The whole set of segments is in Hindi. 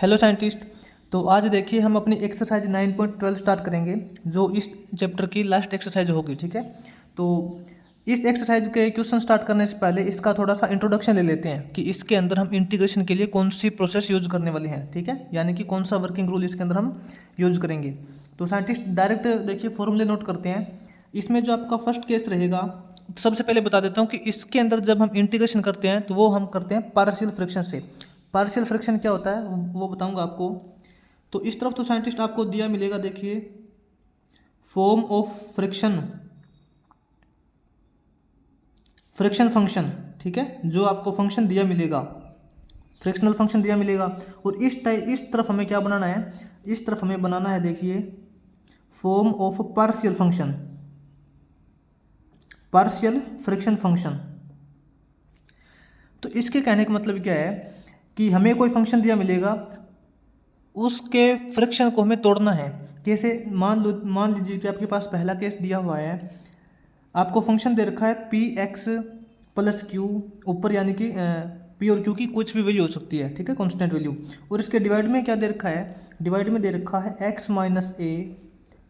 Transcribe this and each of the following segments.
Hello scientist. तो आज देखिए हम अपनी एक्सरसाइज 9.12 स्टार्ट करेंगे जो इस चैप्टर की लास्ट एक्सरसाइज होगी। ठीक है, तो इस एक्सरसाइज के क्वेश्चन स्टार्ट करने से पहले इसका थोड़ा सा इंट्रोडक्शन ले लेते हैं कि इसके अंदर हम इंटीग्रेशन के लिए कौन सी प्रोसेस यूज करने वाले हैं। ठीक है, यानी कि कौन सा वर्किंग रूल इसके अंदर हम यूज करेंगे। तो साइंटिस्ट डायरेक्ट देखिए फॉर्मूले नोट करते हैं। इसमें जो आपका फर्स्ट केस रहेगा, सबसे पहले बता देता हूँ कि इसके अंदर जब हम इंटीग्रेशन करते हैं तो वो हम करते हैं पार्शियल फ्रैक्शन से। पार्शियल फ्रैक्शन क्या होता है वो बताऊंगा आपको। तो इस तरफ तो साइंटिस्ट आपको दिया मिलेगा, देखिए फॉर्म ऑफ फ्रैक्शन फंक्शन। ठीक है, जो आपको फंक्शन दिया मिलेगा, फ्रैक्शनल फंक्शन दिया मिलेगा। और इस तरफ हमें क्या बनाना है, इस तरफ हमें बनाना है देखिए form of partial function, partial fraction function. तो इसके कहने का मतलब क्या है कि हमें कोई फंक्शन दिया मिलेगा, उसके फ्रैक्शन को हमें तोड़ना है। जैसे मान लीजिए कि आपके पास पहला केस दिया हुआ है, आपको फंक्शन दे रखा है पी एक्स प्लस क्यू ऊपर, यानी कि पी और क्यू की कुछ भी वैल्यू हो सकती है। ठीक है, कांस्टेंट वैल्यू। और इसके डिवाइड में क्या दे रखा है, डिवाइड में दे रखा है X minus A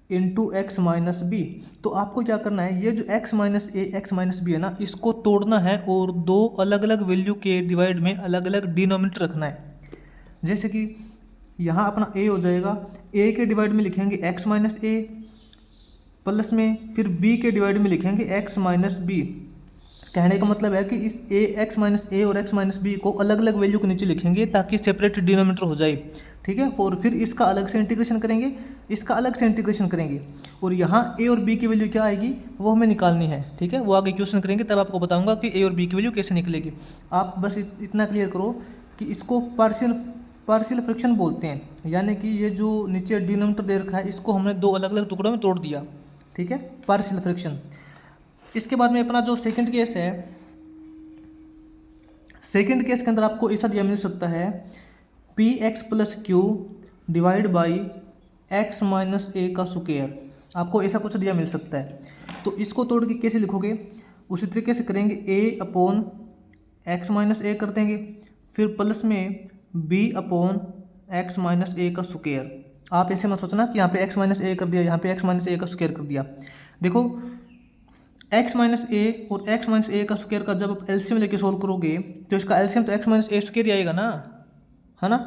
into x minus B. तो आपको क्या करना है, ये जो एक्स माइनस ए एक्स माइनस बी है ना, इसको तोड़ना है और दो अलग अलग वैल्यू के डिवाइड में अलग अलग डिनोमिनेटर रखना है। जैसे कि यहाँ अपना a हो जाएगा, a के डिवाइड में लिखेंगे x माइनस ए प्लस में फिर b के डिवाइड में लिखेंगे x माइनस बी। कहने का मतलब है कि इस एक्स माइनस ए और x माइनस बी को अलग अलग वैल्यू के नीचे लिखेंगे ताकि सेपरेट डिनोमिनेटर हो जाए। ठीक है, और फिर इसका अलग से इंटीग्रेशन करेंगे, इसका अलग से इंटीग्रेशन करेंगे, और यहाँ a और b की वैल्यू क्या आएगी वो हमें निकालनी है। ठीक है, वो आगे क्वेश्चन करेंगे तब आपको बताऊंगा कि a और b की वैल्यू कैसे निकलेगी। आप बस इतना क्लियर करो कि इसको पार्शियल फ्रैक्शन बोलते हैं, यानी कि ये जो नीचे डिनोमिनेटर दे रखा है इसको हमने दो अलग अलग टुकड़ों में तोड़ दिया। ठीक है, पार्शियल फ्रैक्शन। इसके बाद में अपना जो सेकंड केस है, सेकंड केस के अंदर आपको ऐसा दिया मिल सकता है P X plus Q divide by X minus ए का स्क्वायर। आपको ऐसा कुछ दिया मिल सकता है। तो इसको तोड़ के कैसे लिखोगे, उसी तरीके से करेंगे, ए अपॉन एक्स माइनस ए कर देंगे, फिर प्लस में बी अपॉन एक्स माइनस ए का स्क्वायर। आप ऐसे मत सोचना कि यहाँ पे एक्स माइनस ए कर दिया, यहाँ पे एक्स माइनस ए का स्क्वायर कर दिया। देखो एक्स माइनस ए और एक्स माइनस ए का स्क्वायर का जब आप एलसीएम लेके सोल्व करोगे तो इसका एलसीएम तो एक्स माइनस ए स्क्वायर ही आएगा ना, है ना।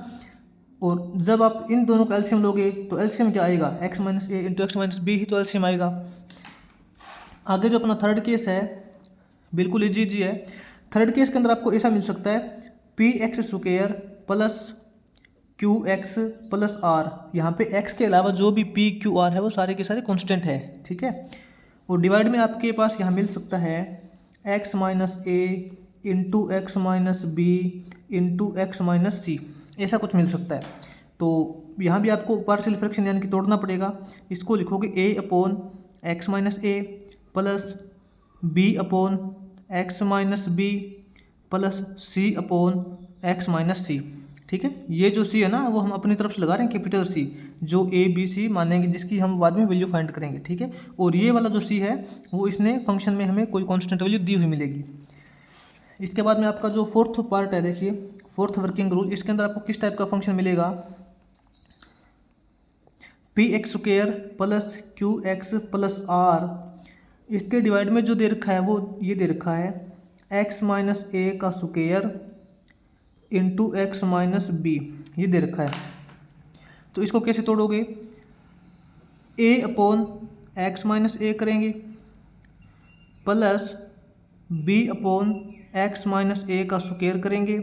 और जब आप इन दोनों का एलसीएम लोगे तो एलसीएम क्या आएगा, x minus A into x minus B ही तो एलसीएम आएगा। आगे जो अपना थर्ड केस है बिल्कुल इजी है। थर्ड केस के अंदर आपको ऐसा मिल सकता है P x square plus Q x plus r. यहाँ पे एक्स के अलावा जो भी पी क्यू आर है वो सारे के सारे कॉन्स्टेंट है। ठीक है, और डिवाइड में आपके पास यहाँ मिल सकता है X minus A into x minus B into x minus C, ऐसा कुछ मिल सकता है। तो यहाँ भी आपको पार्शियल फ्रैक्शन यानी कि तोड़ना पड़ेगा। इसको लिखोगे A upon x minus A plus B upon x minus B plus C upon x minus C. ठीक है, ये जो सी है ना वो हम अपनी तरफ से लगा रहे हैं कैपिटल सी, जो ए बी सी मानेंगे, जिसकी हम बाद में वैल्यू फाइंड करेंगे। ठीक है, और ये वाला जो सी है वो इसने फंक्शन में हमें कोई कांस्टेंट वैल्यू दी हुई मिलेगी। इसके बाद में आपका जो फोर्थ पार्ट है, देखिए फोर्थ वर्किंग रूल, इसके अंदर आपको किस टाइप का फंक्शन मिलेगा, p x square plus Q x plus r. इसके डिवाइड में जो दे रखा है वो ये दे रखा है एक्स माइनस ए का square into x minus B, ये दे रखा है। तो इसको कैसे तोड़ोगे, A upon x minus A करेंगे plus B upon x minus ए का स्क्वायर करेंगे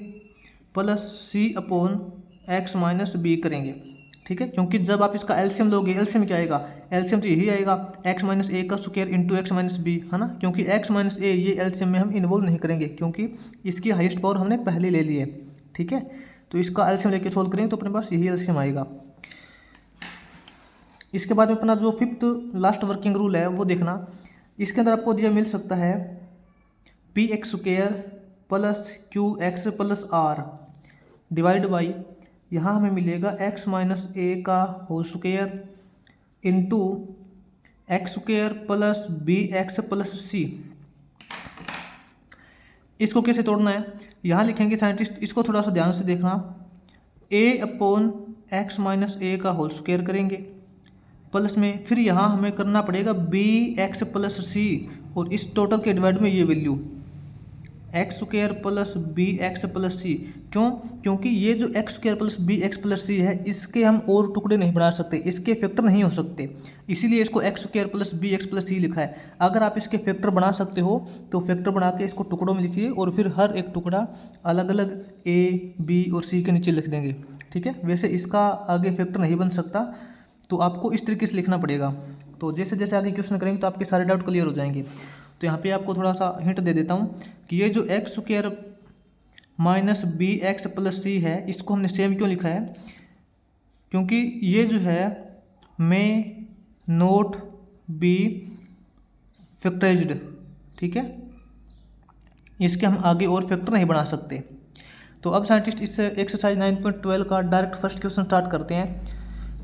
plus C upon x minus B करेंगे। ठीक है, क्योंकि जब आप इसका एलसीएम लोगे, एलसीएम क्या आएगा, एलसीएम तो यही आएगा एक्स माइनस ए का square into x minus b, है ना। क्योंकि एक्स माइनस ए ये एलसीएम में हम इन्वॉल्व नहीं करेंगे क्योंकि इसकी हाईएस्ट पावर हमने पहले ले ली है। ठीक है, तो इसका एलसीएम लेके सोल्व करेंगे तो अपने पास यही एलसीएम आएगा। इसके बाद में अपना जो फिफ्थ लास्ट वर्किंग रूल है वो देखना। इसके अंदर आपको दिया मिल सकता है P x square plus Q x plus R divide by, यहाँ हमें मिलेगा एक्स माइनस ए का whole square into X square plus B X plus C. इसको कैसे तोड़ना है, यहाँ लिखेंगे साइंटिस्ट, इसको थोड़ा सा ध्यान से देखना। ए अपॉन एक्स माइनस ए का होल स्क्वायर करेंगे प्लस में फिर यहाँ हमें करना पड़ेगा बी एक्स प्लस सी और इस टोटल के डिवाइड में ये value X square plus B X plus C. क्यों? क्योंकि ये जो X square plus B X plus C है इसके हम और टुकड़े नहीं बना सकते, इसके फैक्टर नहीं हो सकते, इसीलिए इसको X square plus B X plus C लिखा है। अगर आप इसके फैक्टर बना सकते हो तो फैक्टर बना के इसको टुकड़ों में लिखिए और फिर हर एक टुकड़ा अलग अलग ए बी और सी के नीचे लिख देंगे, ठीक है। वैसे इसका आगे फैक्टर नहीं बन सकता तो आपको इस तरीके से लिखना पड़ेगा। तो जैसे जैसे आगे क्वेश्चन करेंगे तो आपके सारे डाउट क्लियर हो जाएंगे। तो यहाँ पे आपको थोड़ा सा हिंट दे देता हूँ कि ये जो X square minus B X plus C है इसको हमने सेम क्यों लिखा है, क्योंकि ये जो है मे नोट बी फैक्टराइज्ड, ठीक है, इसके हम आगे और फैक्टर नहीं बना सकते। तो अब साइंटिस्ट इस एक्सरसाइज 9.12 का डायरेक्ट फर्स्ट क्वेश्चन स्टार्ट करते हैं,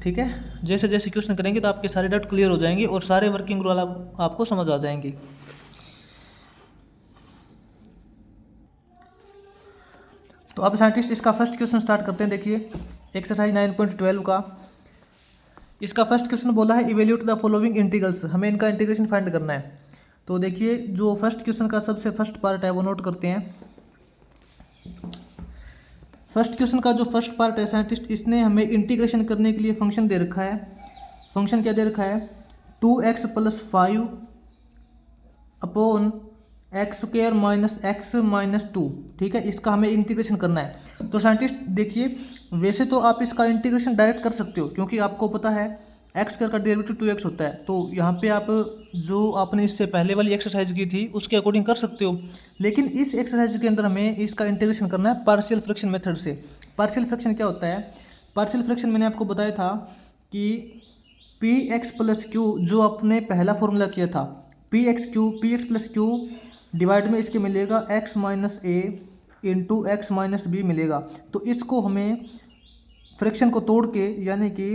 ठीक है। जैसे जैसे क्वेश्चन करेंगे तो आपके सारे डाउट क्लियर हो जाएंगे और सारे वर्किंग रूल आपको समझ आ जाएंगे। तो अब साइंटिस्ट इसका फर्स्ट क्वेश्चन स्टार्ट करते हैं। देखिए एक्सरसाइज 9.12 का इसका फर्स्ट क्वेश्चन बोला है इवेल्यूट द फॉलोइंग इंटीग्रल्स, हमें इनका इंटीग्रेशन फाइंड करना है। तो देखिए जो फर्स्ट क्वेश्चन का सबसे फर्स्ट पार्ट है वो नोट करते हैं। फर्स्ट क्वेश्चन का जो फर्स्ट पार्ट है साइंटिस्ट इसने हमें इंटीग्रेशन करने के लिए फंक्शन दे रखा है। फंक्शन क्या दे रखा है 2x plus 5 upon x square minus x minus 2, ठीक है। इसका हमें इंटीग्रेशन करना है। तो साइंटिस्ट देखिए वैसे तो आप इसका इंटीग्रेशन डायरेक्ट कर सकते हो क्योंकि आपको पता है एक्स स्क्वायर का डेरिवेटिव 2x होता है। तो यहाँ पे आप जो आपने इससे पहले वाली एक्सरसाइज की थी उसके अकॉर्डिंग कर सकते हो, लेकिन इस एक्सरसाइज के अंदर हमें इसका इंटीग्रेशन करना है पार्शियल फ्रैक्शन मेथड से। पार्शियल फ्रैक्शन क्या होता है? पार्शियल फ्रैक्शन मैंने आपको बताया था कि पी एक्स प्लस क्यू जो आपने पहला फॉर्मूला किया था P X plus Q divide में इसके मिलेगा x minus A into x minus B मिलेगा। तो इसको हमें फ्रैक्शन को तोड़ के यानी कि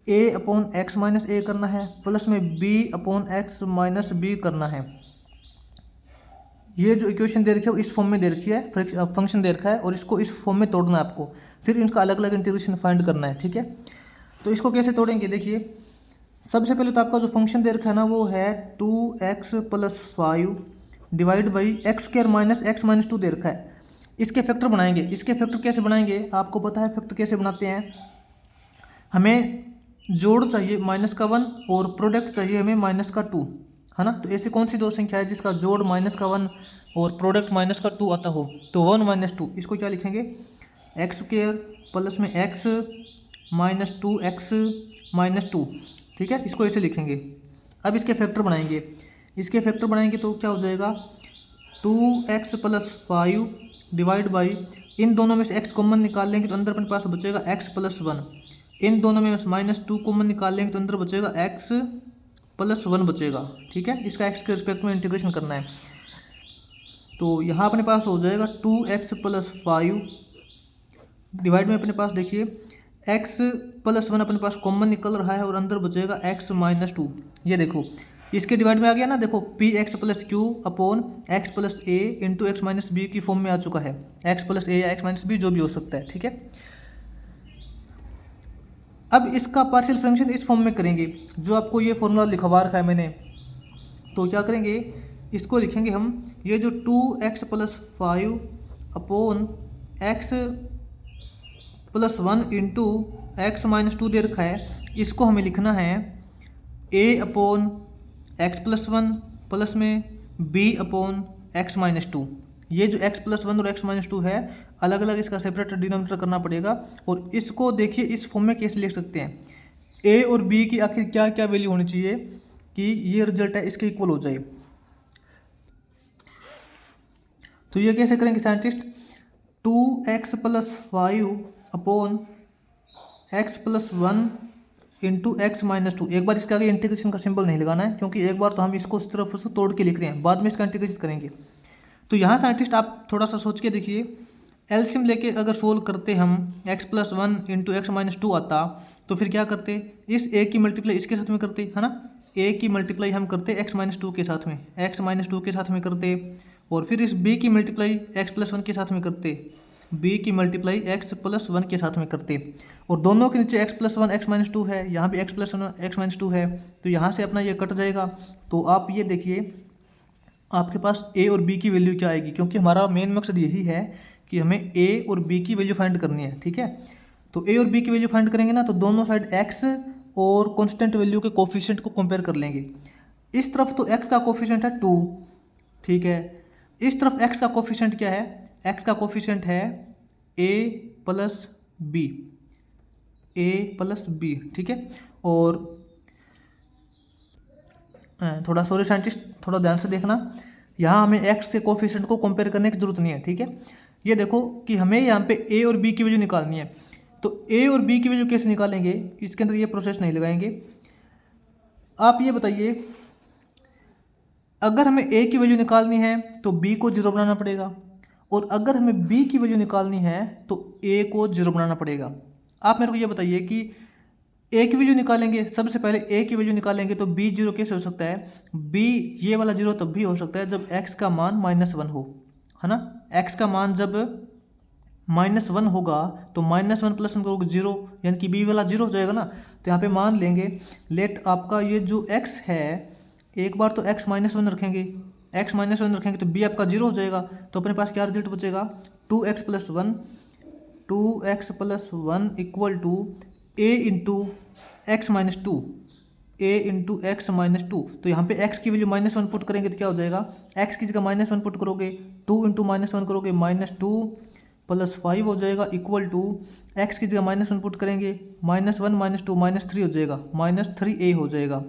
a upon x minus a करना है प्लस में b upon x minus b करना है। ये जो इक्वेशन दे रखी है इस फॉर्म में दे रखी है, फंक्शन दे रखा है और इसको इस फॉर्म में तोड़ना है आपको, फिर इनका अलग अलग इंटीग्रेशन फाइंड करना है, ठीक है। तो इसको कैसे तोड़ेंगे? देखिए सबसे पहले तो आपका जो फंक्शन दे रखा है ना वो है 2x plus 5 divide by x square minus x minus 2 दे रखा है। इसके फैक्टर बनाएंगे। इसके फैक्टर कैसे बनाएंगे आपको पता है फैक्टर कैसे बनाते हैं? हमें जोड़ चाहिए माइनस का 1 और प्रोडक्ट चाहिए हमें माइनस का 2, है ना। तो ऐसी कौन सी दो संख्या है जिसका जोड़ माइनस का 1 और प्रोडक्ट माइनस का 2 आता हो? तो 1 माइनस 2, इसको क्या लिखेंगे एक्स स्क्वायर प्लस में एक्स माइनस 2x माइनस 2, ठीक है, इसको ऐसे लिखेंगे। अब इसके फैक्टर बनाएंगे। इसके फैक्टर बनाएंगे तो क्या हो जाएगा 2x प्लस 5 डिवाइड बाई इन दोनों में से x कॉमन निकाल लेंगे तो अंदर अपने पास बचेगा x प्लस 1, इन दोनों में माइनस 2 कॉमन निकाल लेंगे तो अंदर बचेगा x प्लस 1 बचेगा, ठीक है। इसका x के रिस्पेक्ट में इंटीग्रेशन करना है। तो यहाँ अपने पास हो जाएगा 2x प्लस 5 डिवाइड में अपने पास देखिए x प्लस 1 अपने पास कॉमन निकल रहा है और अंदर बचेगा x माइनस 2। ये देखो इसके डिवाइड में आ गया ना, देखो P X plus Q upon X plus A into x minus B की फॉर्म में आ चुका है। एक्स प्लस ए या एक्स माइनस बी जो भी हो सकता है, ठीक है। अब इसका पार्शियल फ्रैक्शन इस फॉर्म में करेंगे जो आपको ये फॉर्मूला लिखवा रखा है मैंने। तो क्या करेंगे इसको लिखेंगे हम ये जो 2x plus 5 upon X plus 1 into x minus 2 दे रखा है, इसको हमें लिखना है a upon X plus 1 plus में b अपॉन एक्स माइनस 2। ये जो x प्लस 1 और x माइनस 2 है अलग अलग इसका सेपरेट डिनोमिनेटर करना पड़ेगा। और इसको देखिए इस फॉर्म में कैसे लिख सकते हैं a और b की आखिर क्या क्या वैल्यू होनी चाहिए कि ये रिजल्ट है इसके इक्वल हो जाए। तो ये कैसे करेंगे scientist 2x plus 5 upon X plus 1 into x minus 2। एक बार इसके आगे इंटीग्रेशन का सिंबल नहीं लगाना है क्योंकि एक बार तो हम इसको उस तरफ से तोड़ के लिख रहे हैं, बाद में इसका इंटीग्रेशन करेंगे। तो यहाँ साइंटिस्ट आप थोड़ा सा सोच के देखिए एलसीएम लेके अगर सोल्व करते हम x plus 1 into x minus 2 आता तो फिर क्या करते इस a की मल्टीप्लाई इसके साथ में करते, है ना। a की मल्टीप्लाई हम करते x माइनस 2 के साथ में, x माइनस 2 के साथ में करते और फिर इस b की मल्टीप्लाई x प्लस 1 के साथ में करते, बी की मल्टीप्लाई एक्स प्लस वन के साथ में करते, और दोनों के नीचे x plus one x minus to है, यहाँ भी x plus one x minus to है, तो यहाँ से अपना ये कट जाएगा। तो आप ये देखिए आपके पास ए और बी की वैल्यू क्या आएगी, क्योंकि हमारा मेन मकसद यही है कि हमें ए और बी की वैल्यू फाइंड करनी है। ठीक है, तो ए और बी की वैल्यू फाइंड करेंगे ना, तो दोनों साइड एक्स और कांस्टेंट वैल्यू के कोफिशिएंट को कंपेयर कर लेंगे। इस तरफ तो एक्स का कोफिशिएंट है 2, ठीक है, इस तरफ एक्स का कोफिशिएंट क्या है, एक्स का कोफिशिएंट है ए प्लस बी, ए प्लस बी, ठीक है। और थोड़ा सॉरी साइंटिस्ट, थोड़ा ध्यान से देखना, यहाँ हमें एक्स के कोफिशिएंट को कंपेयर करने की जरूरत नहीं है। ठीक है, ये देखो कि हमें यहाँ पे ए और बी की वैल्यू निकालनी है, तो ए और बी की वैल्यू कैसे निकालेंगे, इसके अंदर ये प्रोसेस नहीं लगाएंगे। आप ये बताइए, अगर हमें ए की वैल्यू निकालनी है तो बी को जीरो बनाना पड़ेगा, और अगर हमें बी की वैल्यू निकालनी है तो ए को जीरो बनाना पड़ेगा। आप मेरे को ये बताइए कि ए की वैल्यू निकालेंगे, सबसे पहले ए की वैल्यू निकालेंगे तो बी जीरो कैसे हो सकता है, बी ये वाला जीरो तब भी हो सकता है जब एक्स का मान -1 हो, है ना। एक्स का मान जब -1 होगा तो -1 + 1 करोगे जीरो, यानी कि बी वाला जीरो हो जाएगा ना। तो यहाँ पे मान लेंगे लेट आपका ये जो एक्स है, एक बार तो x -1 रखेंगे, x -1 रखेंगे तो b आपका जीरो हो जाएगा, तो अपने पास क्या रिजल्ट बचेगा, 2x + 1 equal to a into x minus two, a into x minus two. तो यहाँ पे x की वैल्यू -1 पुट करेंगे तो क्या हो जाएगा, x की जगह -1 पुट करोगे, 2 इंटू -1 करोगे -2 + 5 हो जाएगा, इक्वल टू x की जगह -1 पुट करेंगे, -1 -2 -3 हो जाएगा, -3a हो जाएगा।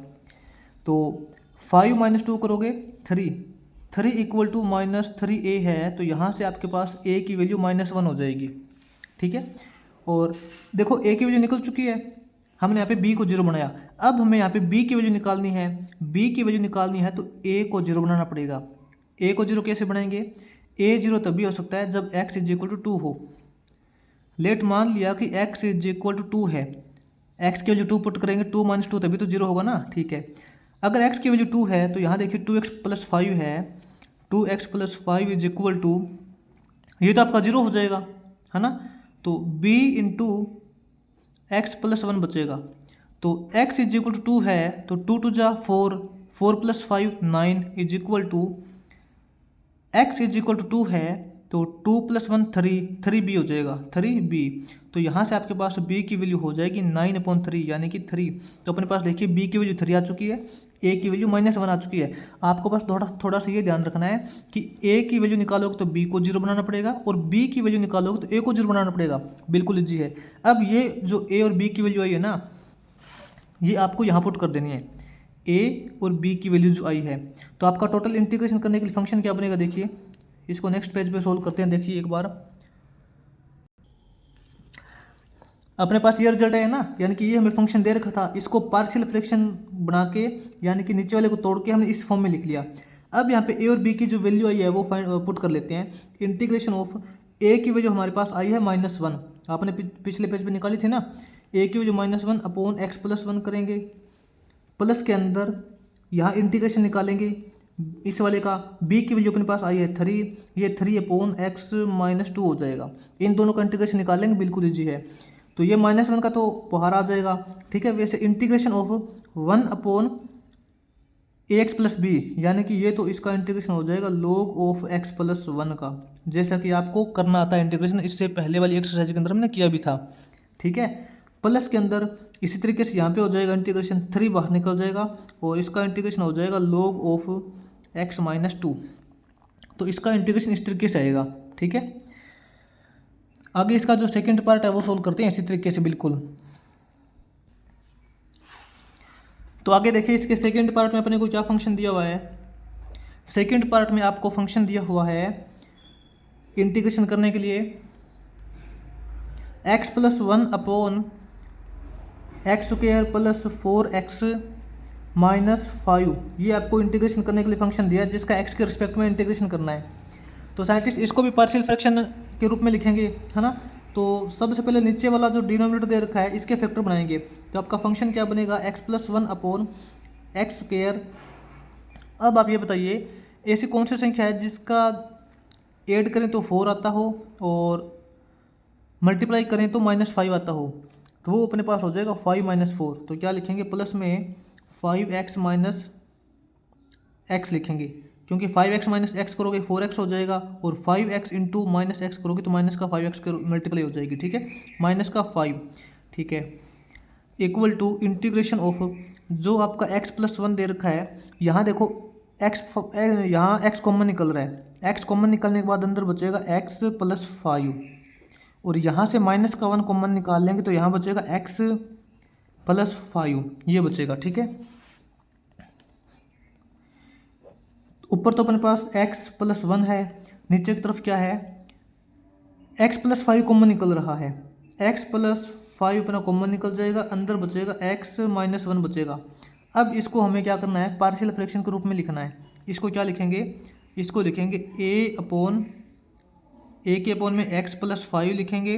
तो 5 - 2 करोगे 3 इक्वल टू -3a है, तो यहाँ से आपके पास a की वैल्यू -1 हो जाएगी। ठीक है, और देखो a की वैल्यू निकल चुकी है, हमने यहाँ पे b को जीरो बनाया। अब हमें यहाँ पे b की वैल्यू निकालनी है, b की वैल्यू निकालनी है तो a को जीरो बनाना पड़ेगा। a को जीरो कैसे बनाएंगे, a जीरो तभी हो सकता है जब x = 2 हो। लेट मान लिया कि x = 2 है, x की वैल्यू 2 पुट करेंगे, 2 - 2 तभी तो जीरो होगा ना। ठीक है, अगर x की वैल्यू 2 है तो यहाँ देखिए 2x + 5 है, 2x + 5 इक्वल टू, ये तो आपका जीरो हो जाएगा, है ना। तो b इंटू एक्स + 1 बचेगा, तो x = 2 है तो 2 × 2 = 4, 4 + 5 9 इक्वल टू x = 2 है तो 2 + 1 3b हो जाएगा, 3b। तो यहाँ से आपके पास b की वैल्यू हो जाएगी 9/3 यानी कि 3। तो अपने पास देखिए b की वैल्यू 3 आ चुकी है, a की वैल्यू -1 आ चुकी है। आपको बस थोड़ा सा ये ध्यान रखना है कि a की वैल्यू निकालोगे तो b को जीरो बनाना पड़ेगा, और b की वैल्यू निकालोगे तो a को जीरो बनाना पड़ेगा। बिल्कुल इजी है। अब ये जो a और b की वैल्यू आई है ना, ये आपको यहाँ पुट कर देनी है, a और b की वैल्यू जो आई है। तो आपका टोटल इंटीग्रेशन करने के लिए फंक्शन क्या बनेगा, देखिए इसको नेक्स्ट पेज पे सोल्व करते हैं। देखिए एक बार अपने पास ये रिजल्ट है ना, यानी कि ये हमें फंक्शन दे रखा था, इसको पार्शियल फ्रैक्शन बना के यानी कि नीचे वाले को तोड़ के हमने इस फॉर्म में लिख लिया। अब यहाँ पे ए और बी की जो वैल्यू आई है वो पुट कर लेते हैं। इंटीग्रेशन ऑफ ए की वैल्यू हमारे पास आई है -1, आपने पिछले पेज पे निकाली थी ना। ए की वैल्यू -1/x + 1 करेंगे, प्लस के अंदर यहाँ इंटीग्रेशन निकालेंगे इस वाले का, b की वैल्यू अपने पास आई है 3, ये 3/x - 2 हो जाएगा। इन दोनों का इंटीग्रेशन निकालेंगे, बिल्कुल ईजी है। तो ये -1 का तो बाहर आ जाएगा। ठीक है, वैसे इंटीग्रेशन ऑफ 1/ax + b, यानी कि ये तो इसका इंटीग्रेशन हो जाएगा log of x + 1 का, जैसा कि आपको करना आता है इंटीग्रेशन, इससे पहले वाली एक्सरसाइज के अंदर हमने किया भी था। ठीक है, प्लस के अंदर इसी तरीके से यहाँ पे हो जाएगा इंटीग्रेशन, 3 बाहर निकल जाएगा और इसका इंटीग्रेशन हो जाएगा log of x - 2। तो इसका इंटीग्रेशन इस तरीके से आएगा। ठीक है, आगे इसका जो सेकंड पार्ट है वो सोल्व करते हैं इसी तरीके से बिल्कुल। तो आगे देखिए इसके सेकंड पार्ट में अपने को क्या फंक्शन दिया हुआ है। सेकंड पार्ट में आपको फंक्शन दिया हुआ है इंटीग्रेशन करने के लिए x + 1/x² + 4x - 5, ये आपको इंटीग्रेशन करने के लिए फंक्शन दिया है जिसका x के रिस्पेक्ट में इंटीग्रेशन करना है। तो साइंटिस्ट इसको भी पार्शियल फ्रैक्शन के रूप में लिखेंगे, है ना। तो सबसे पहले नीचे वाला जो डिनोमिनेटर दे रखा है इसके फैक्टर बनाएंगे। तो आपका फंक्शन क्या बनेगा, x + 1/x²। अब आप ये बताइए ऐसी कौन सी संख्या है जिसका ऐड करें तो 4 आता हो और मल्टीप्लाई करें तो -5 आता हो, तो वो अपने पास हो जाएगा 5 - 4। तो क्या लिखेंगे, प्लस में 5x माइनस एक्स लिखेंगे, क्योंकि 5x माइनस एक्स करोगे 4x हो जाएगा, और 5x इंटू माइनस एक्स करोगे तो माइनस का 5x मल्टीप्लाई हो जाएगी। ठीक है, माइनस का 5। ठीक है, इक्वल टू इंटीग्रेशन ऑफ, जो आपका x+1 दे रखा है, यहाँ देखो x, यहाँ x कॉमन निकल रहा है, x कॉमन निकलने के बाद अंदर बचेगा x+5, और यहाँ से माइनस का 1 कॉमन निकाल लेंगे तो यहाँ बचेगा x+5, ये बचेगा। ठीक है, ऊपर तो अपने पास x+1 है, नीचे की तरफ क्या है, x+5 कॉमन निकल रहा है, x+5 अपना कॉमन निकल जाएगा, अंदर बचेगा x-1 बचेगा। अब इसको हमें क्या करना है, पार्शियल फ्रैक्शन के रूप में लिखना है। इसको क्या लिखेंगे, इसको लिखेंगे a के अपॉन में x+5 लिखेंगे,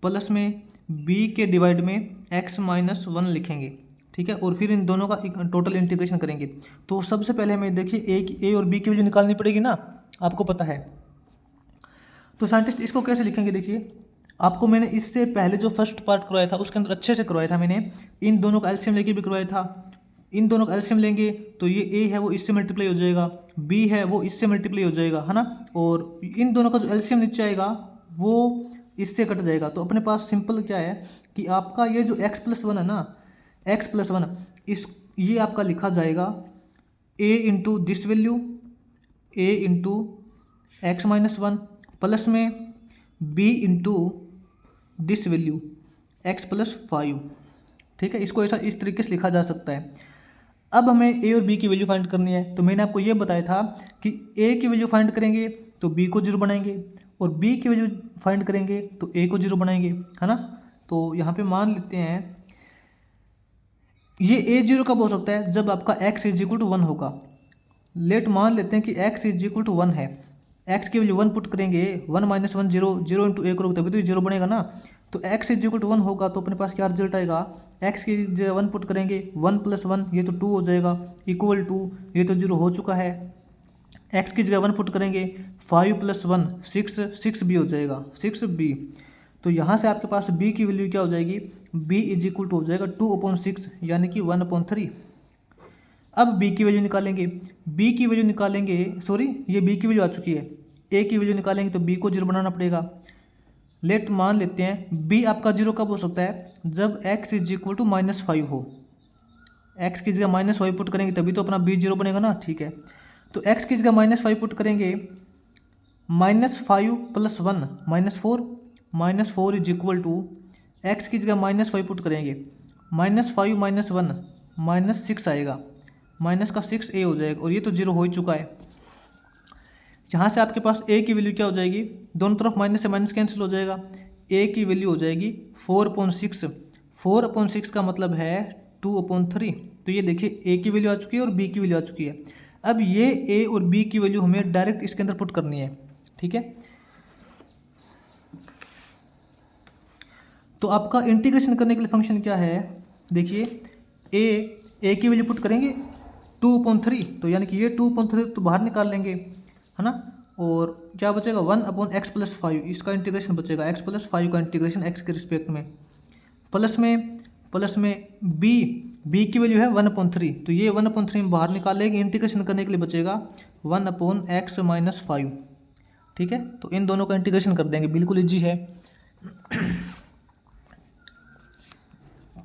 प्लस में b के डिवाइड में x-1 लिखेंगे। ठीक है, और फिर इन दोनों का टोटल इंटीग्रेशन करेंगे। तो सबसे पहले हमें देखिए a और b की वैल्यू निकालनी पड़ेगी ना, आपको पता है। तो साइंटिस्ट इसको कैसे लिखेंगे, देखिए आपको मैंने इससे पहले जो फर्स्ट पार्ट करवाया था उसके अंदर अच्छे से करवाया था मैंने, इन दोनों का एलसीएम लेके भी करवाया था। इन दोनों का एलसीएम लेंगे तो ये a है वो इससे मल्टीप्लाई हो जाएगा, b है वो इससे मल्टीप्लाई हो जाएगा, है ना, और इन दोनों का जो एलसीएम नीचे आएगा वो इससे कट जाएगा। तो अपने पास सिंपल क्या है कि आपका ये जो x+1 है ना, x+1 इस ये आपका लिखा जाएगा a into this value, a into x-1 plus में b into this value x+5। ठीक है, इसको ऐसा इस तरीके से लिखा जा सकता है। अब हमें a और b की वैल्यू फाइंड करनी है, तो मैंने आपको ये बताया था कि a की वैल्यू फाइंड करेंगे तो b को 0 बनाएंगे, और b की वैल्यू फाइंड करेंगे तो a को 0 बनाएंगे, है ना। तो यहाँ पे मान लेते हैं ये a 0 कब हो सकता है, जब आपका x = 1 होगा। लेट मान लेते हैं कि x = 1 है, x की वैल्यू 1 पुट करेंगे, 1 - 1 0, 0 इंटू a करोगे तभी तो ये 0 बनेगा ना। तो x = 1 होगा तो अपने पास क्या रिजल्ट आएगा, x की जगह 1 पुट करेंगे, 1 + 1 ये तो 2 हो जाएगा, इक्वल टू ये तो 0 हो चुका है, x की जगह 1 पुट करेंगे, 5 + 1 6, 6b हो जाएगा, 6b। तो यहाँ से आपके पास b की वैल्यू क्या हो जाएगी, b = हो जाएगा 2/6 यानी कि 1/3। अब b की वैल्यू निकालेंगे, b की वैल्यू निकालेंगे, सॉरी ये b की वैल्यू आ चुकी है, a की वैल्यू निकालेंगे तो b को 0 बनाना पड़ेगा। लेट मान लेते हैं b आपका 0 कब हो सकता है, जब x = -5 हो, x की जगह -5 पुट करेंगे तभी तो अपना b 0 बनेगा ना। ठीक है, तो x की जगह -5 पुट करेंगे, -5 + 1 -4, -4 = x की जगह -5 पुट करेंगे, -5 - 1 -6 आएगा, माइनस का 6a हो जाएगा, और ये तो 0 हो ही चुका है। यहाँ से आपके पास a की वैल्यू क्या हो जाएगी, दोनों तरफ माइनस से माइनस कैंसिल हो जाएगा, a की वैल्यू हो जाएगी 4/6, 4/6 का मतलब है 2/3। तो ये देखिए a की वैल्यू आ चुकी है और b की वैल्यू आ चुकी है। अब ये a और b की वैल्यू हमें डायरेक्ट इसके अंदर पुट करनी है। ठीक है, तो आपका इंटीग्रेशन करने के लिए फंक्शन क्या है, देखिए a की वैल्यू पुट करेंगे 2/3, तो यानी कि ये 2/3 तो बाहर निकाल लेंगे, है ना, और क्या बचेगा 1/x+5, इसका इंटीग्रेशन बचेगा, x+5 का इंटीग्रेशन x के रिस्पेक्ट में, प्लस में b की वैल्यू है 1/3, तो ये 1/3 में बाहर निकाल लेंगे, इंटीग्रेशन करने के लिए बचेगा 1/x-5। ठीक है, तो इन दोनों का इंटीग्रेशन कर देंगे, बिल्कुल ईजी है।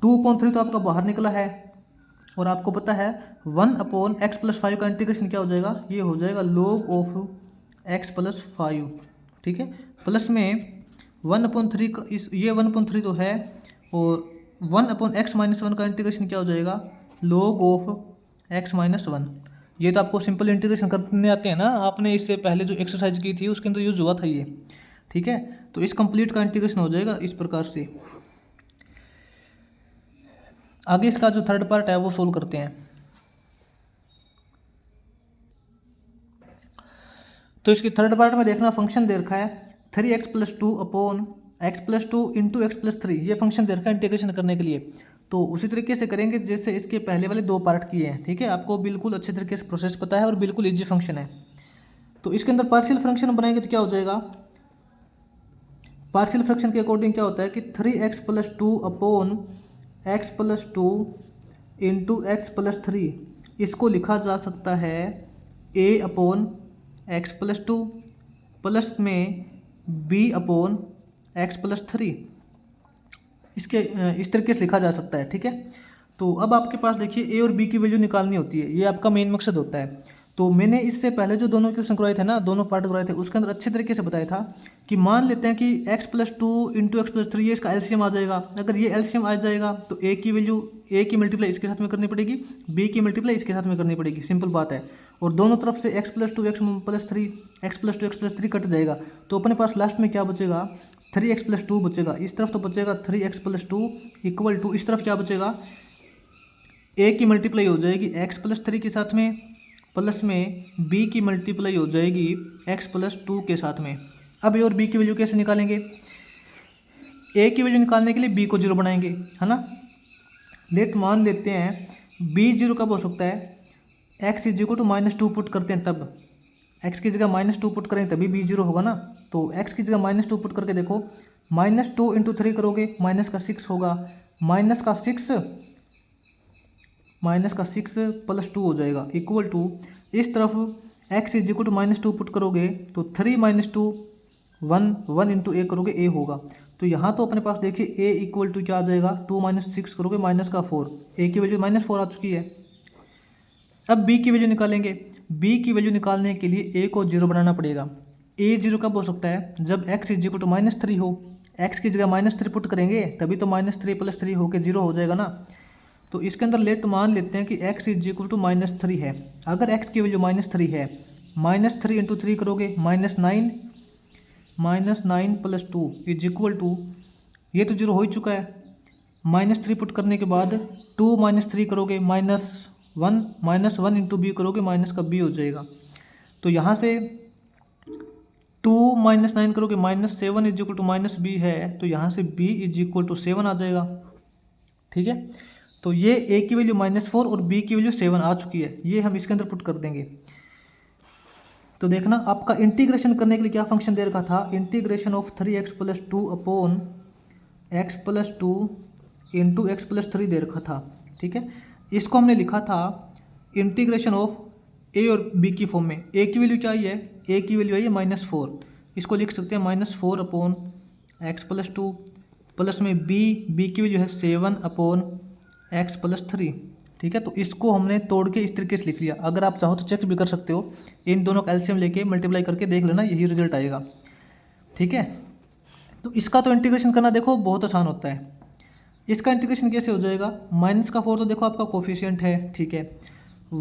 2/3 तो आपका बाहर निकला है, और आपको पता है 1/x+5 का इंटीग्रेशन क्या हो जाएगा, ये हो जाएगा log of x+5। ठीक है, प्लस में 1/3 का ये 1/3 तो है, और 1/x-1 का इंटीग्रेशन क्या हो जाएगा, log of x-1। ये तो आपको सिंपल इंटीग्रेशन करने आते हैं ना, आपने इससे पहले जो एक्सरसाइज की थी उसके अंदर यूज हुआ था ये। ठीक है, तो इस कंप्लीट का इंटीग्रेशन हो जाएगा इस प्रकार से। आगे इसका जो थर्ड पार्ट है वो सोल्व करते हैं। तो इसकी थर्ड पार्ट में देखना, फंक्शन दे रखा है 3x+2 इंटू x+3, ये फंक्शन दे रखा है इंटीग्रेशन करने के लिए। तो उसी तरीके से करेंगे जैसे इसके पहले वाले 2 पार्ट किए हैं। ठीक है, आपको बिल्कुल अच्छे तरीके से प्रोसेस पता है और बिल्कुल ईजी फंक्शन है। तो इसके अंदर पार्शियल फंक्शन बनाएंगे तो क्या हो जाएगा, पार्शियल फ्रैक्शन के अकॉर्डिंग क्या होता है कि 3x plus 2 upon X plus 2 into x plus 3, इसको लिखा जा सकता है a upon X plus 2 plus में b अपॉन एक्स प्लस 3। इसके इस तरीके से लिखा जा सकता है, ठीक है। तो अब आपके पास देखिए a और b की वैल्यू निकालनी होती है, ये आपका मेन मकसद होता है। तो मैंने इससे पहले जो दोनों क्वेश्चन करवाए थे ना, दोनों पार्ट करवाए थे, उसके अंदर अच्छे तरीके से बताया था कि मान लेते हैं कि x plus 2 into x plus 3 ये इसका एलसीएम आ जाएगा। अगर ये एलसीएम आ जाएगा तो a की वैल्यू a की मल्टीप्लाई इसके साथ में करनी पड़ेगी, b की मल्टीप्लाई इसके साथ में करनी पड़ेगी, सिंपल बात है। और दोनों तरफ से x plus 2 x plus 3 x plus 2 x plus 3 cut जाएगा, तो अपने पास लास्ट में क्या बचेगा, 3x प्लस 2 बचेगा। इस तरफ तो बचेगा 3x प्लस 2 इक्वल टू, इस तरफ क्या बचेगा, a की मल्टीप्लाई हो जाएगी x प्लस 3 के साथ में, प्लस में b की मल्टीप्लाई हो जाएगी x प्लस 2 के साथ में। अब a और b की वैल्यू कैसे निकालेंगे, a की वैल्यू निकालने के लिए b को 0 बनाएंगे, है ना। लेट मान लेते हैं b 0 कब हो सकता है, x is equal to -2 put करते हैं तब, x की जगह -2 पुट करें तभी b 0 होगा ना। तो x की जगह -2 पुट करके देखो, -2 इंटू 3 करोगे माइनस का 6 होगा, माइनस का 6 प्लस 2 हो जाएगा इक्वल टू, इस तरफ x is equal to -2 put करोगे तो 3 - 2 1 इंटू a करोगे a होगा। तो यहाँ तो अपने पास देखिए a इक्वल टू क्या आ जाएगा, 2 - 6 करोगे माइनस का 4, a की वैल्यू -4 आ चुकी है। अब b की वैल्यू निकालेंगे, b की वैल्यू निकालने के लिए a को 0 बनाना पड़ेगा। a 0 कब हो सकता है, जब x इज इक्वल टू -3 हो, x की जगह -3 पुट करेंगे तभी तो -3 + 3 होके 0 हो जाएगा ना। तो इसके अंदर लेट मान लेते हैं कि x इज इक्वल टू -3 है। अगर x की वैल्यू -3 है, -3 इंटू 3 करोगे -9 + 2 इज इक्वल टू, ये तो 0 हो ही चुका है, -3 पुट करने के बाद 2 - 3 करोगे -1 इंटू b करोगे माइनस का b हो जाएगा। तो यहाँ से 2 - 9 करोगे -7 इज इक्वल टू -b है, तो यहाँ से b इज इक्वल टू 7 आ जाएगा, ठीक है। तो ये a की वैल्यू -4 और b की वैल्यू 7 आ चुकी है, ये हम इसके अंदर पुट कर देंगे। तो देखना आपका इंटीग्रेशन करने के लिए क्या फंक्शन दे रखा था, integration of 3x plus 2 upon X plus 2 into x plus 3 दे रखा था, ठीक है। इसको हमने लिखा था इंटीग्रेशन ऑफ a और b की फॉर्म में। a की वैल्यू क्या आई है, a की वैल्यू आई है -4, इसको लिख सकते हैं -4 अपॉन एक्स प्लस 2 प्लस में b की वैल्यू है 7 अपॉन एक्स प्लस 3, ठीक है। तो इसको हमने तोड़ के इस तरीके से लिख लिया। अगर आप चाहो तो चेक भी कर सकते हो, इन दोनों का एलसीएम लेके मल्टीप्लाई करके देख लेना, यही रिजल्ट आएगा, ठीक है। तो इसका तो इंटीग्रेशन करना देखो बहुत आसान होता है। इसका इंटीग्रेशन कैसे हो जाएगा, -4 तो देखो आपका कोफिशिएंट है, ठीक है।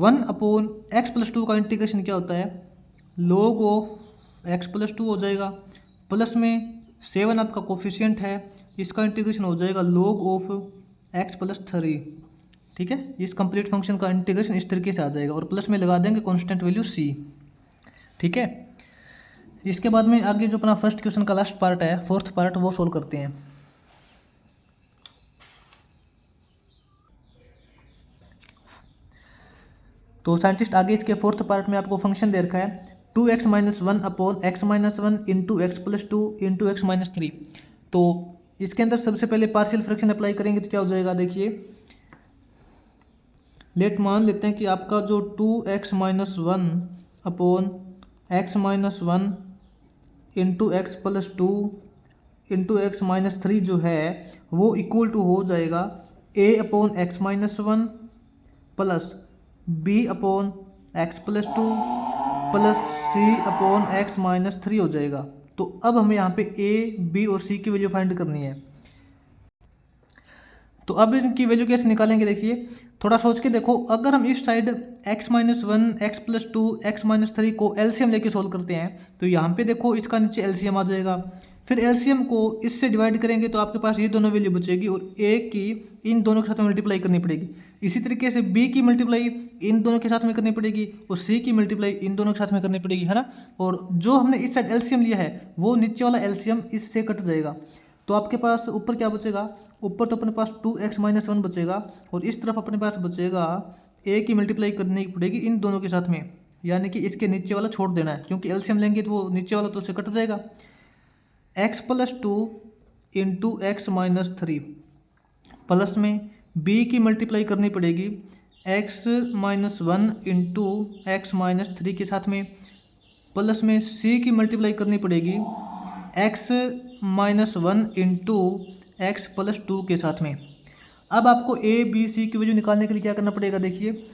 1 अपॉन एक्स प्लस 2 का इंटीग्रेशन क्या होता है, log ऑफ एक्स प्लस 2 हो जाएगा, प्लस में 7 आपका कोफिशिएंट है, इसका इंटीग्रेशन हो जाएगा log ऑफ एक्स प्लस 3, ठीक है। इस कंप्लीट फंक्शन का इंटीग्रेशन इस तरीके से आ जाएगा और प्लस में लगा देंगे कांस्टेंट वैल्यू c, ठीक है। इसके बाद में आगे जो अपना फर्स्ट क्वेश्चन का लास्ट पार्ट है, फोर्थ पार्ट, वो सोल्व करते हैं। तो साइंटिस्ट आगे इसके फोर्थ पार्ट में आपको फंक्शन दे रखा है 2x - 1 upon x - 1 into x plus 2 into x minus 3। तो इसके अंदर सबसे पहले पार्शियल फ्रैक्शन अप्लाई करेंगे तो क्या हो जाएगा, देखिए लेट मान लेते हैं कि आपका जो 2x - 1 upon x - 1 into x plus 2 into x minus 3 जो है वो इक्वल टू हो जाएगा a upon x minus 1 plus b upon X plus 2 plus c upon x minus 3 हो जाएगा। तो अब हमें यहाँ पे a, b और c की वैल्यू फाइंड करनी है। तो अब इनकी वैल्यू कैसे निकालेंगे, देखिए थोड़ा सोच के देखो। अगर हम इस side x - 1 x plus 2 x minus 3 को एलसीएम लेके सोल्व करते हैं तो यहाँ पे देखो इसका नीचे एलसीएम आ जाएगा, फिर एलसीएम को इससे डिवाइड करेंगे तो आपके पास ये दोनों वैल्यू बचेगी और a की इन दोनों के साथ में मल्टीप्लाई करनी पड़ेगी। इसी तरीके से b की मल्टीप्लाई इन दोनों के साथ में करनी पड़ेगी और c की मल्टीप्लाई इन दोनों के साथ में करनी पड़ेगी, है ना। और जो हमने इस साइड एलसीएम लिया है वो नीचे वाला एलसीएम इससे कट जाएगा। तो आपके पास ऊपर क्या बचेगा, ऊपर तो अपने पास 2x - 1 बचेगा और इस तरफ अपने पास बचेगा a की मल्टीप्लाई करनी पड़ेगी इन दोनों के साथ में, यानी कि इसके नीचे वाला छोड़ देना है क्योंकि एलसीएम लेंगे तो वो नीचे वाला तो उससे कट जाएगा। x+2 into x minus 3 plus में b की मल्टीप्लाई करनी पड़ेगी x-1 इंटू एक्स माइनस 3 के साथ में, प्लस में c की मल्टीप्लाई करनी पड़ेगी x-1 इंटू एक्स प्लस 2 के साथ में। अब आपको a b c की वैल्यू निकालने के लिए क्या करना पड़ेगा, देखिए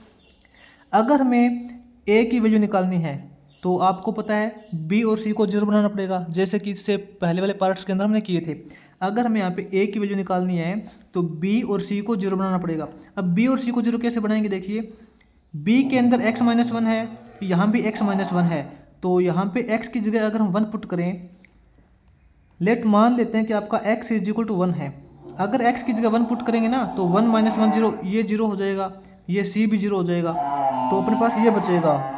अगर हमें a की वैल्यू निकालनी है तो आपको पता है b और c को 0 बनाना पड़ेगा, जैसे कि इससे पहले वाले पार्ट्स के अंदर हमने किए थे। अगर हमें यहाँ पे a की वैल्यू निकालनी है तो b और c को 0 बनाना पड़ेगा। अब b और c को 0 कैसे बनाएंगे, देखिए b के अंदर x-1 है, यहाँ भी x-1 है, तो यहाँ पे x की जगह अगर हम 1 पुट करें, लेट मान लेते हैं कि आपका x = 1 है। अगर x की जगह 1 पुट करेंगे ना तो 1 - 1 0, ये 0 हो जाएगा, ये c भी 0 हो जाएगा, तो अपने पास ये बचेगा।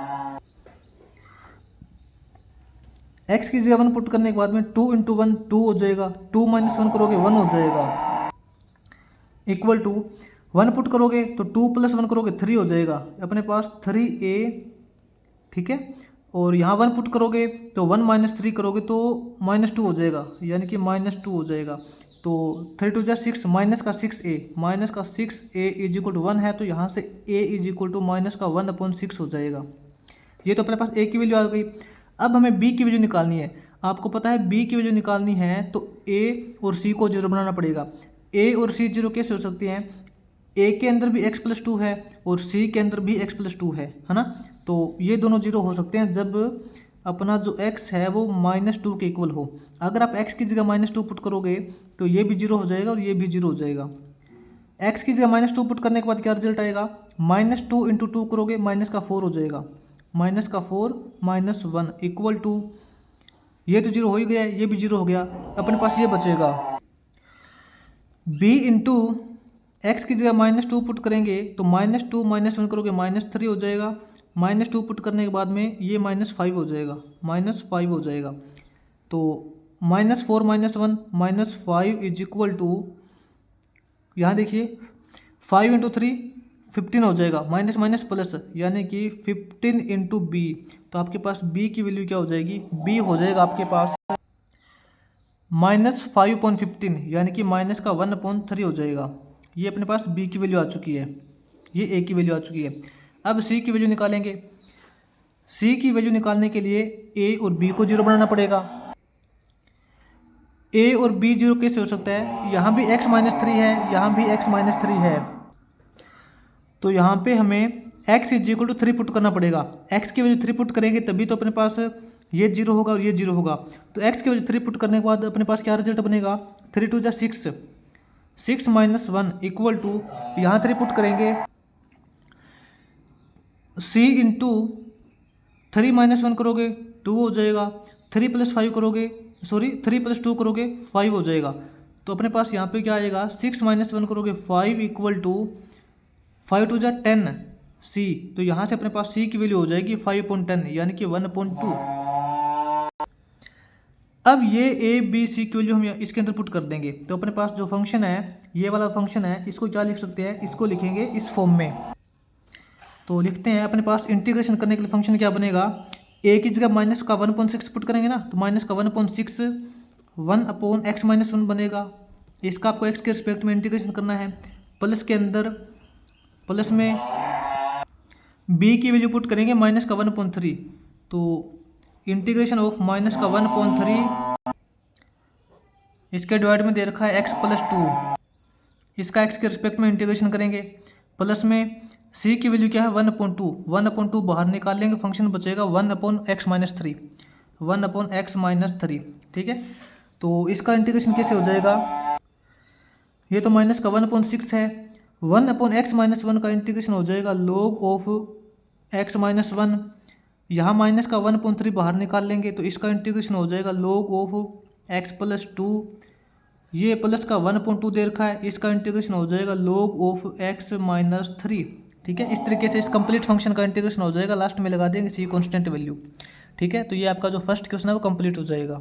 x की जगह 1 पुट करने के बाद में 2 × 1 2 हो जाएगा, 2 - 1 करोगे 1 हो जाएगा, इक्वल टू 1 पुट करोगे तो 2 + 1 करोगे 3 हो जाएगा, अपने पास 3a, ठीक है। और यहाँ 1 पुट करोगे तो 1 - 3 करोगे तो -2 हो जाएगा, यानी कि -2 हो जाएगा। तो 3 × 2 = 6, माइनस का 6a, माइनस का 6a = 1 है, तो यहाँ से a = -1/6 हो जाएगा। ये तो अपने पास a की वैल्यू आ गई। अब हमें b की वैल्यू निकालनी है। आपको पता है b की वैल्यू निकालनी है तो a और c को 0 बनाना पड़ेगा। a और c 0 कैसे हो सकते हैं, a के अंदर भी x+2 है और c के अंदर भी x+2 है ना, तो ये दोनों 0 हो सकते हैं जब अपना जो x है वो -2 के इक्वल हो। अगर आप x की जगह -2 पुट करोगे तो ये भी 0 हो जाएगा और ये भी 0 हो जाएगा। x की जगह -2 पुट करने के बाद क्या रिजल्ट आएगा, -2 × 2 करोगे -4 हो जाएगा, -4 - 1 इक्वल टू, ये तो 0 हो ही गया है, ये भी 0 हो गया, अपने पास ये बचेगा। b इंटू एक्स की जगह -2 पुट करेंगे तो -2 - 1 करोगे -3 हो जाएगा, -2 पुट करने के बाद में ये -5 हो जाएगा, -5 हो जाएगा। तो -4 - 1 -5 इज टू, यहाँ देखिए 5 × 3 15 हो जाएगा, माइनस माइनस प्लस, यानी कि 15 × b। तो आपके पास b की वैल्यू क्या हो जाएगी, b हो जाएगा आपके पास -5/15, यानी कि -1/3 हो जाएगा। ये अपने पास b की वैल्यू आ चुकी है, ये a की वैल्यू आ चुकी है। अब c की वैल्यू निकालेंगे। c की वैल्यू निकालने के लिए a और b को 0 बनाना पड़ेगा। a और b 0 कैसे हो सकता है, यहाँ भी x-3 है, यहाँ भी x-3 है, तो यहाँ पे हमें x = 3 पुट करना पड़ेगा। x की वैल्यू 3 पुट करेंगे तभी तो अपने पास ये 0 होगा और ये 0 होगा। तो x की वैल्यू 3 पुट करने के बाद अपने पास क्या रिजल्ट बनेगा, 3 × 2 = 6, 6 - 1 इक्वल टू, यहाँ 3 पुट करेंगे, c × 3 - 1 करोगे 2 हो जाएगा, 3 + 5 करोगे, सॉरी 3 + 2 करोगे 5 हो जाएगा। तो अपने पास यहाँ पे क्या आएगा, 6 - 1 करोगे 5 इक्वल टू 5 × 2 = 10 c। तो यहाँ से अपने पास c की वैल्यू हो जाएगी 5/10, यानी कि 1/2। अब ये a b c की वैल्यू हम इसके अंदर पुट कर देंगे, तो अपने पास जो फंक्शन है, ये वाला फंक्शन है, इसको क्या लिख सकते हैं, इसको लिखेंगे इस फॉर्म में। तो लिखते हैं, अपने पास इंटीग्रेशन करने के लिए फंक्शन क्या बनेगा, a की जगह -1/6 पुट करेंगे ना, तो -1/6 1/x-1 बनेगा। इसका आपको x के रिस्पेक्ट में इंटीग्रेशन करना है, प्लस के अंदर प्लस में b की वैल्यू पुट करेंगे -1/3, तो इंटीग्रेशन ऑफ -1/3, इसके डिवाइड में दे रखा है x+2, इसका x के रिस्पेक्ट में इंटीग्रेशन करेंगे, प्लस में c की वैल्यू क्या है 1/2, 1/2 बाहर निकाल लेंगे, फंक्शन बचेगा 1/x-3, 1/x-3, ठीक है। तो इसका इंटीग्रेशन कैसे हो जाएगा, ये तो -1/6 है, 1/x-1 का इंटीग्रेशन हो जाएगा log ऑफ x-1, यहाँ -1/3 बाहर निकाल लेंगे तो इसका इंटीग्रेशन हो जाएगा log ऑफ x+2, ये प्लस का 1/2 दे रखा है, इसका इंटीग्रेशन हो जाएगा log ऑफ x-3, ठीक है। इस तरीके से इस कंप्लीट फंक्शन का इंटीग्रेशन हो जाएगा, लास्ट में लगा देंगे c कांस्टेंट वैल्यू, ठीक है। तो ये आपका जो फर्स्ट क्वेश्चन है वो कंप्लीट हो जाएगा।